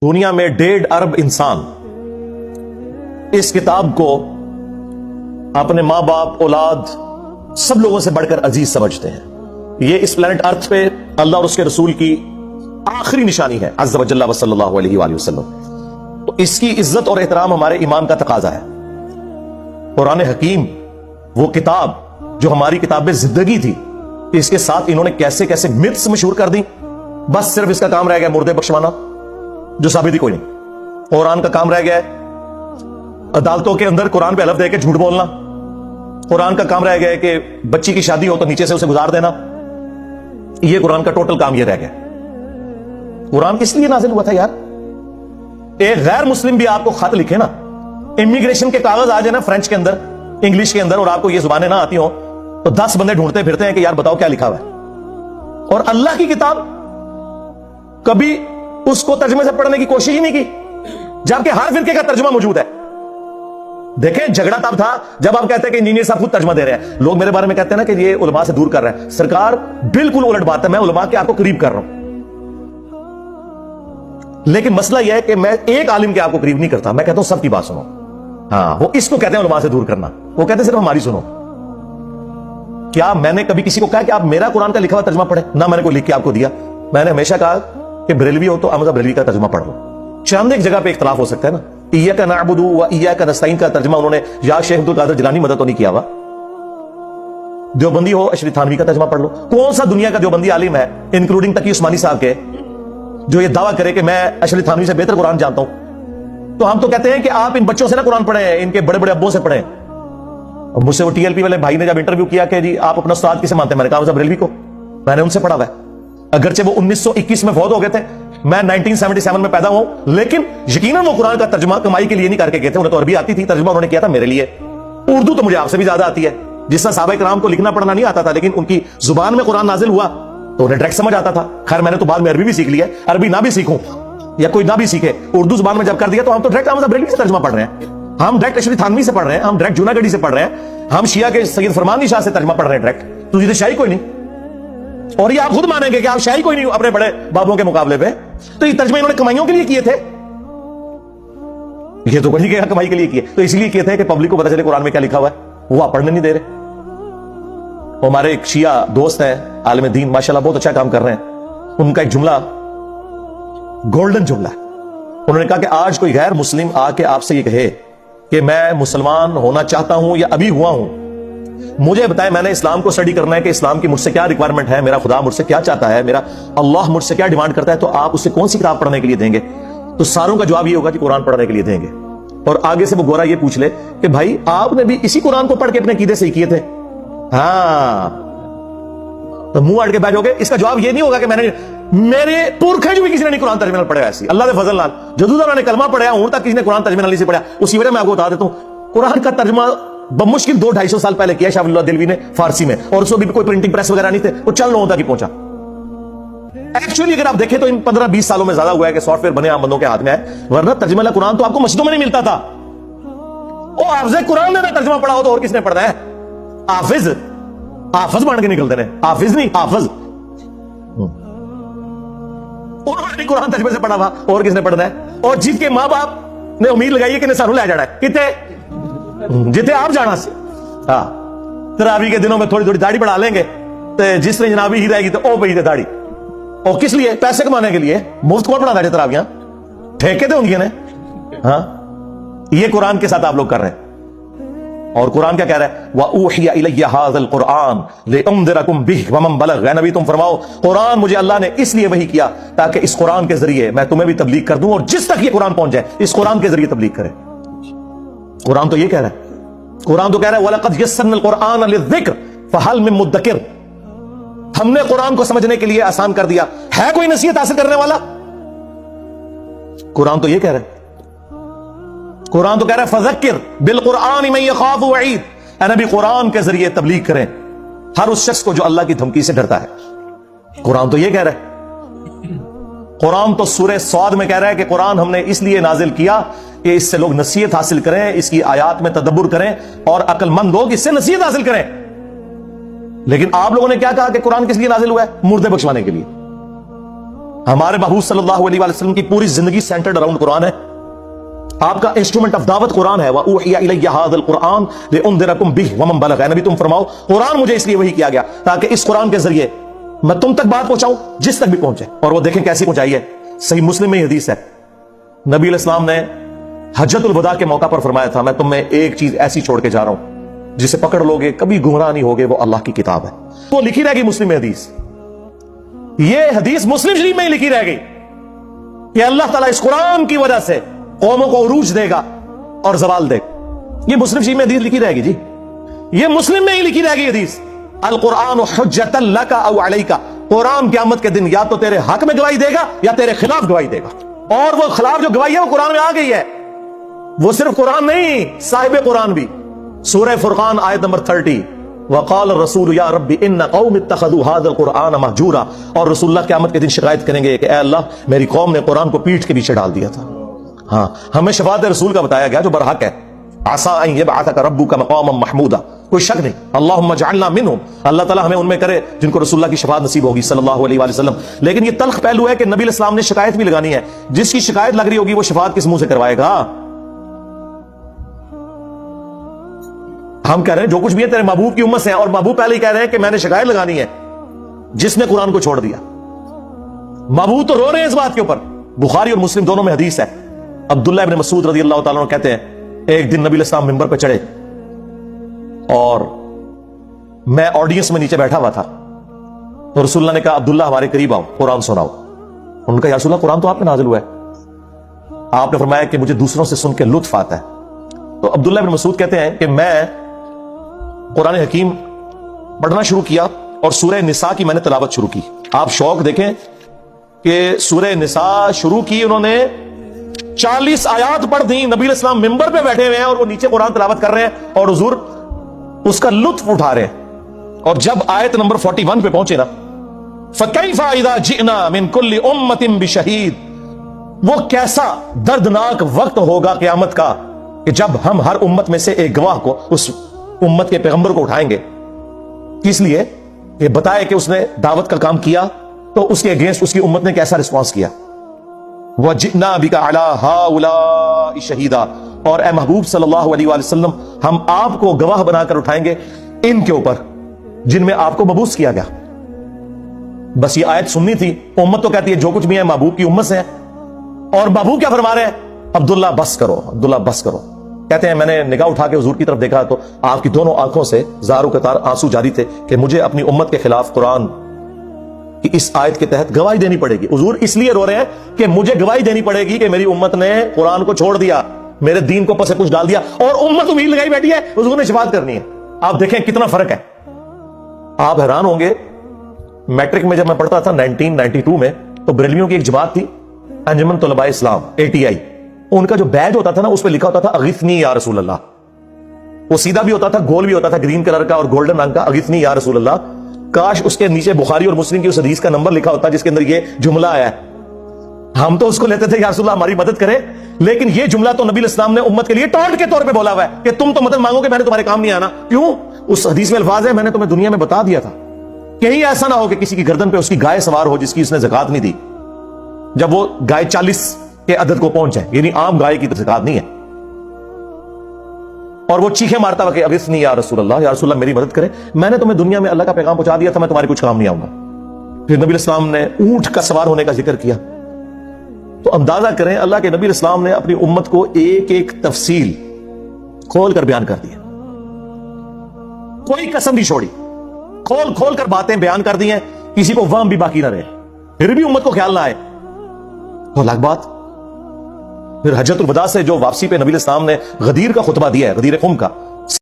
دنیا میں 1.5 ارب انسان اس کتاب کو اپنے ماں باپ اولاد سب لوگوں سے بڑھ کر عزیز سمجھتے ہیں۔ یہ اس پلانٹ ارتھ پہ اللہ اور اس کے رسول کی آخری نشانی ہے عز و جل و صلی اللہ علیہ وآلہ وسلم، تو اس کی عزت اور احترام ہمارے ایمان کا تقاضا ہے۔ قرآن حکیم وہ کتاب جو ہماری کتاب زندگی تھی، اس کے ساتھ انہوں نے کیسے کیسے متس مشہور کر دی، بس صرف اس کا کام رہ گیا مردے بخشوانا جو ثابت ہی کوئی نہیں۔ قرآن کا کام رہ گیا ہے عدالتوں کے اندر قرآن پہ حلف دے کے جھوٹ بولنا، قرآن کا کام رہ گیا ہے کہ بچی کی شادی ہو تو نیچے سے اسے گزار دینا، یہ قرآن کا ٹوٹل کام یہ رہ گیا۔ قرآن کس لیے نازل ہوا تھا یار؟ ایک غیر مسلم بھی آپ کو خط لکھے نا، امیگریشن کے کاغذ آ جائے نا فرینچ کے اندر انگلش کے اندر، اور آپ کو یہ زبانیں نہ آتی ہوں تو 10 بندے ڈھونڈتے پھرتے ہیں کہ یار بتاؤ کیا لکھا ہوا ہے، اور اللہ کی کتاب کبھی اس کو ترجمے سے پڑھنے کی کوشش ہی نہیں کی، جبکہ ہر فرقے کا ترجمہ موجود ہے۔ دیکھیں جھگڑا تب تھا جب آپ کہتے ہیں کہ انجینئر صاحب خود ترجمہ دے رہے ہیں، لوگ میرے بارے میں کہتے ہیں نا کہ یہ علماء سے دور کر رہے ہیں، سرکار بالکل الٹ بات ہے، میں علماء کے آپ کو قریب کر رہا ہوں، لیکن مسئلہ یہ ہے کہ میں ایک عالم کے آپ کو قریب نہیں کرتا، میں کہتا ہوں سب کی بات سنو۔ ہاں وہ اس کو کہتے ہیں علماء سے دور کرنا، وہ کہتے ہیں صرف ہماری سنو۔ کیا میں نے کبھی کسی کو کہا کہ آپ میرا قرآن کا لکھا ہوا ترجمہ پڑھیں؟ نہ میں نے کوئی لکھ کے آپ کو دیا، میں نے ہمیشہ کہا کہ بریلوی ہو تو احمد بریلوی کا ترجمہ پڑھ لو۔ چند ایک جگہ پہ اختلاف ہو سکتا ہے نا، ایاک نعبد و ایاک نستعین کا ترجمہ انہوں نے یا شیخ عبد القادر جیلانی مدد تو نہیں کیا ہوا، دیوبندی ہو اشرف تھانوی کا ترجمہ پڑھ لو۔ کون سا دنیا کا دیوبندی عالم ہے انکلوڈنگ تقی عثمانی صاحب کے جو یہ دعویٰ کرے کہ میں اشرف تھانوی سے بہتر قرآن جانتا ہوں؟ تو ہم تو کہتے ہیں کہ آپ ان بچوں سے نہ قرآن پڑھیں، ان کے بڑے بڑے ابوں سے پڑھیں۔ اور مجھ سے وہ ٹی ایل پی والے بھائی نے جب انٹرویو کیا کہ جی آپ اپنا استاد کسے مانتے ہیں، میں نے کہا بریلوی کو، میں نے ان سے پڑھا ہوا ہے، اگرچہ وہ 1921 میں فوت ہو گئے تھے، میں 1977 میں پیدا ہوا ہوں، لیکن یقیناً وہ قرآن کا ترجمہ کمائی کے لیے نہیں کر کے گئے تھے، انہیں تو عربی آتی تھی، ترجمہ انہوں نے کیا تھا میرے لیے۔ اردو تو مجھے آپ سے بھی زیادہ آتی ہے، جس طرح صحابہ کرام کو لکھنا پڑھنا نہیں آتا تھا، لیکن ان کی زبان میں قرآن نازل ہوا تو انہیں ڈائریکٹ سمجھ آتا تھا۔ خیر میں نے تو بعد میں عربی بھی سیکھ لی ہے، عربی نہ بھی سیکھوں یا کوئی نہ بھی سیکھے، اردو زبان میں جب کر دیا تو ہم تو ڈائریکٹ احمد بریلوی سے ترجمہ پڑھ رہے ہیں، ہم ڈائریکٹ اشرف تھانوی سے پڑھ رہے ہیں، ہم ڈائریکٹ جوناگڑھی سے پڑھ رہے ہیں، ہم شیعہ کے سید فرمان شاہ سے ترجمہ پڑھ رہے ہیں ڈائریکٹ، تو یہ شاہی کوئی نہیں۔ اور یہ آپ خود مانیں گے کہ آپ شاہی کوئی نہیں ہو اپنے بڑے بابوں کے مقابلے پہ، تو یہ ترجمے انہوں نے کمائیوں کے لیے کیے تھے، یہ تو کوئی نہیں کمائی کے لیے کیے، تو اس لیے کیے تھے کہ پبلک کو پتہ چلے قرآن میں کیا لکھا ہوا ہے، وہ آپ پڑھنے نہیں دے رہے۔ ہمارے ایک شیعہ دوست ہیں عالم دین، ماشاءاللہ بہت اچھا کام کر رہے ہیں، ان کا ایک جملہ گولڈن جملہ ہے، انہوں نے کہا کہ آج کوئی غیر مسلم آ کے آپ سے یہ کہے کہ میں مسلمان ہونا چاہتا ہوں یا ابھی ہوا ہوں، مجھے بتائیں میں نے اسلام کو اسٹڈی کرنا ہے کہ اسلام کی مجھ سے کیا ریکوائرمنٹ ہے، میرا خدا مجھ سے کیا چاہتا ہے، میرا اللہ مجھ سے کیا ڈیمانڈ کرتا ہے، تو آپ اسے کون سی کتاب پڑھنے کے لیے دیں گے؟ تو ساروں کا جواب یہ ہوگا کہ قرآن پڑھنے کے لیے دیں گے۔ اور آگے سے وہ گورا یہ پوچھ لے کہ بھائی آپ نے بھی اسی قرآن کو پڑھ کے اپنے عقیدے صحیح کیے تھے؟ ہاں، تو منہ اڑ کے بیٹھو گے، اس کا جواب یہ نہیں ہوگا کہ میں نے میرے پورکھے جو بھی کسی نے نہیں قرآن ترجمہ پڑھا ایسی اللہ دے فضل نال جدوں انہوں نے کلمہ پڑھا ہوں تک کسی نے قرآن ترجمہ نہیں سے پڑھا۔ اسی وجہ میں آپ کو بتا دیتا ہوں قرآن کا ترجمہ بمشکل 200-250 سال پہلے کیا شاہ ولی اللہ دہلوی نے فارسی میں، اور اس کو بھی کوئی پرنٹنگ پریس وغیرہ نہیں تھے، وہ چند لوگوں تک ہی پہنچا۔ ایکچولی اگر آپ دیکھیں تو ان 15-20 سالوں میں زیادہ ہوا ہے کہ سافٹ ویئر بنے عام بندوں کے ہاتھ میں ہے، ورنہ ترجمہ قرآن تو آپ کو مسجدوں میں نہیں ملتا تھا۔ وہ حافظ قرآن نے ترجمہ پڑھا ہو تو اور کس نے پڑھنا ہے؟ حافظ حافظ بن کے نکلتے ہیں، حافظ نہیں حافظ، انہوں نے قرآن ترجمے سے پڑھا ہوا اور کس نے پڑھنا ہے؟ اور جن کے ماں باپ نے امید لگائی ہے کہ سانو لے جانا ہے کتنے جتنے آپ جانا سے، ہاں تراویح کے دنوں میں تھوڑی تھوڑی داڑھی بڑھا لیں گے، تو جس نے جنابی ہی رہے گی تو او پہ داڑھی، اور کس لیے؟ پیسے کمانے کے لیے۔ مفت کون پڑھا تھا تراویحاں؟ ٹھیکے تھے ان کے نے، ہاں یہ قرآن کے ساتھ آپ لوگ کر رہے ہیں۔ اور قرآن کیا کہہ رہا ہے؟ وَأُوحِيَ إِلَيَّ هَذَا الْقُرْآنُ لِأُنذِرَكُم بِهِ وَمَن بَلَغَ۔ اے نبی تم فرماؤ قرآن مجھے اللہ نے اس لیے وحی کیا تاکہ اس قرآن کے ذریعے میں تمہیں بھی تبلیغ کر دوں، اور جس تک یہ قرآن پہنچ جائے اس قرآن کے ذریعے تبلیغ کرے۔ قرآن تو یہ کہہ رہا ہے، قرآن تو کہہ رہا ہے وَلَقَدْ يَسَّرْنَا الْقُرْآنَ لِلذِّكْرِ فَهَلْ مِن مُدَّكِرٍ، ہم نے قرآن کو سمجھنے کے لیے آسان کر دیا، ہے کوئی نصیحت حاصل کرنے والا؟ قرآن تو یہ کہہ رہا ہے، قرآن تو کہہ رہا ہے فذکر بالقرآن من یخاف وعید، اے نبی قرآن کے ذریعے تبلیغ کریں ہر اس شخص کو جو اللہ کی دھمکی سے ڈرتا ہے۔ قرآن تو یہ کہہ رہا ہے، قرآن تو سورہ صاد میں کہہ رہا ہے کہ قرآن ہم نے اس لیے نازل کیا کہ اس سے لوگ نصیحت حاصل کریں، اس کی آیات میں تدبر کریں، اور عقل مند لوگ اس سے نصیحت حاصل کریں۔ لیکن آپ لوگوں نے کیا کہا کہ قرآن کس لیے نازل ہوا ہے؟ مردے بخشوانے کے لیے۔ ہمارے محبوب صلی اللہ علیہ وسلم کی پوری زندگی سینٹرڈ اراؤنڈ قرآن ہے. آپ کا انسٹرومنٹ آف دعوت قرآن ہے. وَأُوحِيَ إِلَيَّ هَذَا الْقُرْآنُ لِأُنذِرَكُم بِهِ وَمَن بَلَغَ. اے نبی تم فرماؤ قرآن مجھے اس لیے وحی کیا گیا تاکہ اس قرآن کے ذریعے میں تم تک بات پہنچاؤں جس تک بھی پہنچے. اور وہ دیکھیں کیسی پہنچائی ہے. صحیح مسلم میں یہ حدیث ہے. نبی علیہ السلام نے حجۃ الوداع کے موقع پر فرمایا تھا میں تمہیں ایک چیز ایسی چھوڑ کے جا رہا ہوں جسے پکڑ لوگے کبھی گمراہ نہیں ہوگے, وہ اللہ کی کتاب ہے. وہ لکھی رہ گئی مسلم میں حدیث. یہ حدیث مسلم شریف میں ہی لکھی رہ گئی کہ اللہ تعالیٰ اس قرآن کی وجہ سے قوموں کو عروج دے گا اور زوال دے گا. یہ مسلم شریف میں حدیث لکھی رہ گی جی. یہ مسلم میں ہی لکھی رہ گئی حدیث. القرآن حجۃ لک او علیک. قرآن قیامت کے دن یا تو تیرے حق میں گواہی دے گا یا تیرے خلاف گواہی دے گا. اور وہ خلاف جو گواہی ہے وہ قرآن میں آ گئی ہے. وہ صرف قرآن نہیں, صاحب قرآن بھی. سورہ فرقان آیت نمبر 30 وقال الرسول یا رب ان قوم اتخذوا هذا القرآن مہجورا. اور رسول اللہ قیامت کے دن شکایت کریں گے کہ اے اللہ میری قوم نے قرآن کو پیٹھ کے پیچھے ڈال دیا تھا. ہاں ہمیں شفاعت رسول کا بتایا گیا جو برحق ہے. عسى ان يبعثك ربك مقاما محمودا. کوئی شک نہیں. اللهم اجعلنا منهم. اللہ تعالیٰ ہمیں ان میں کرے جن کو رسول اللہ کی شفاعت نصیب ہوگی صلی اللہ علیہ وآلہ وسلم. لیکن یہ تلخ پہلو ہے کہ نبی علیہ السلام نے شکایت بھی لگانی ہے. جس کی شکایت لگ رہی ہوگی وہ شفاعت کس منہ سے کروائے گا؟ ہم کہہ رہے ہیں جو کچھ بھی ہے تیرے محبوب کی امت سے ہے, اور محبوب پہلے ہی کہہ رہے ہیں کہ میں نے شکایت لگانی ہے جس نے قرآن کو چھوڑ دیا. محبوب تو رو رہے ہیں اس بات کے اوپر. بخاری اور مسلم دونوں میں حدیث ہے. عبداللہ ابن مسعود رضی اللہ تعالیٰ عنہ کہتے ہیں ایک دن نبی علیہ السلام ممبر پہ چڑھے اور میں آڈینس میں نیچے بیٹھا ہوا تھا. تو رسول اللہ نے کہا عبداللہ ہمارے قریب آؤ قرآن سناؤ. انہوں نے کہا یا رسول اللہ قرآن تو آپ پہ نازل ہوا ہے. آپ نے فرمایا کہ مجھے دوسروں سے سن کے لطف آتا ہے. تو عبداللہ ابن مسعود کہتے ہیں کہ میں قرآن حکیم پڑھنا شروع کیا اور سورہ نساء کی میں نے تلاوت شروع کی. آپ شوق دیکھیں کہ سورہ نساء شروع کی انہوں نے 40 آیات پڑھ دی. نبی علیہ السلام ممبر پہ بیٹھے ہوئے ہیں اور وہ نیچے قرآن تلاوت کر رہے ہیں اور حضور اس کا لطف اٹھا رہے ہیں. اور جب آیت نمبر 41 پہ پہنچے نا فَكَيْفَ إِذَا جِئْنَا مِن كُلِّ أُمَّةٍ بِشَهِيدٍ. وہ کیسا دردناک وقت ہوگا قیامت کا کہ جب ہم ہر امت میں سے ایک گواہ کو اس امت کے پیغمبر کو اٹھائیں گے. کس لیے؟ کہ بتائے کہ اس نے دعوت کا کام کیا تو اس کے اگینسٹ اس کی امت نے کیسا رسپانس کیا. وَجِئْنَا بِكَ عَلَىٰ هَٰؤُلَاءِ شَهِيدًا. اور اے محبوب صلی اللہ علیہ وآلہ وسلم ہم آپ کو گواہ بنا کر اٹھائیں گے ان کے اوپر جن میں آپ کو مبعوث کیا گیا. بس یہ آیت سننی تھی. امت تو کہتی ہے جو کچھ بھی ہے محبوب کی امت سے ہے. اور محبوب کیا فرما رہے ہیں؟ عبداللہ بس کرو, عبداللہ بس کرو. کہتے ہیں میں نے نگاہ اٹھا کے حضور کی طرف دیکھا تو آپ کی دونوں آنکھوں سے زاروں کے تار آنسو جاری تھے کہ مجھے اپنی امت کے خلاف قرآن کی اس آیت کے تحت گواہی دینی پڑے گی. حضور اس لیے رو رہے ہیں کہ مجھے گواہی دینی پڑے گی کہ میری امت نے قرآن کو چھوڑ دیا, میرے دین کو پس کچھ ڈال دیا اور امت امید لگائی بیٹھی ہے حضور نے شفاعت کرنی ہے. آپ دیکھیں کتنا فرق ہے. آپ حیران ہوں گے میٹرک میں جب میں پڑھتا تھا 1992 میں تو بریلویوں کی ایک جماعت تھی انجمن طلباء اسلام ATI. ان کا جو بیج ہوتا تھا نا اس پہ لکھا ہوتا تھا اغیثنی یا رسول اللہ. وہ سیدھا بھی ہوتا تھا گول بھی ہوتا تھا گرین کلر کا اور گولڈن رنگ کا اغیثنی یا رسول اللہ. کاش اس کے نیچے بخاری اور مسلم کی اس حدیث کا نمبر لکھا ہوتا جس کے اندر یہ جملہ آیا ہے. ہم تو اس کو لیتے تھے یا رسول اللہ ہماری مدد کرے, لیکن یہ جملہ تو نبی الاسلام نے امت کے لیے ٹونٹ کے طور پہ بولا ہوا ہے کہ تم تو مدد مانگو گے میں نے تمہارے کام نہیں آنا. کیوں؟ اس حدیث میں الفاظ ہے میں نے تمہیں دنیا میں بتا دیا تھا کہیں ایسا نہ ہو کہ کسی کی گردن پہ اس کی گائے سوار ہو جس کی اس نے زکات نہیں دی جب وہ گائے 40 کے عدد کو پہنچ جائے. یعنی عام گائے کی زکات نہیں ہے. اور وہ چیخے مارتا ہوا کہ اغثنی یا رسول اللہ میری مدد کرے, میں نے تمہیں دنیا میں اللہ کا پیغام پہنچا دیا تھا, میں تمہارے کچھ کام نہیں آؤں گا. پھر نبی الاسلام نے اونٹ کا سوار ہونے کا ذکر کیا. تو اندازہ کریں اللہ کے نبی الاسلام نے اپنی امت کو ایک ایک تفصیل کھول کر بیان کر دیا, کوئی قسم نہیں چھوڑی, کھول کھول کر باتیں بیان کر دی ہیں, کسی کو وہم بھی باقی نہ رہے. پھر بھی امت کو خیال نہ آئے تو الگ بات. پھر حجۃ الوداع سے جو واپسی پہ نبی الاسلام نے غدیر کا خطبہ دیا ہے, غدیر قوم کا,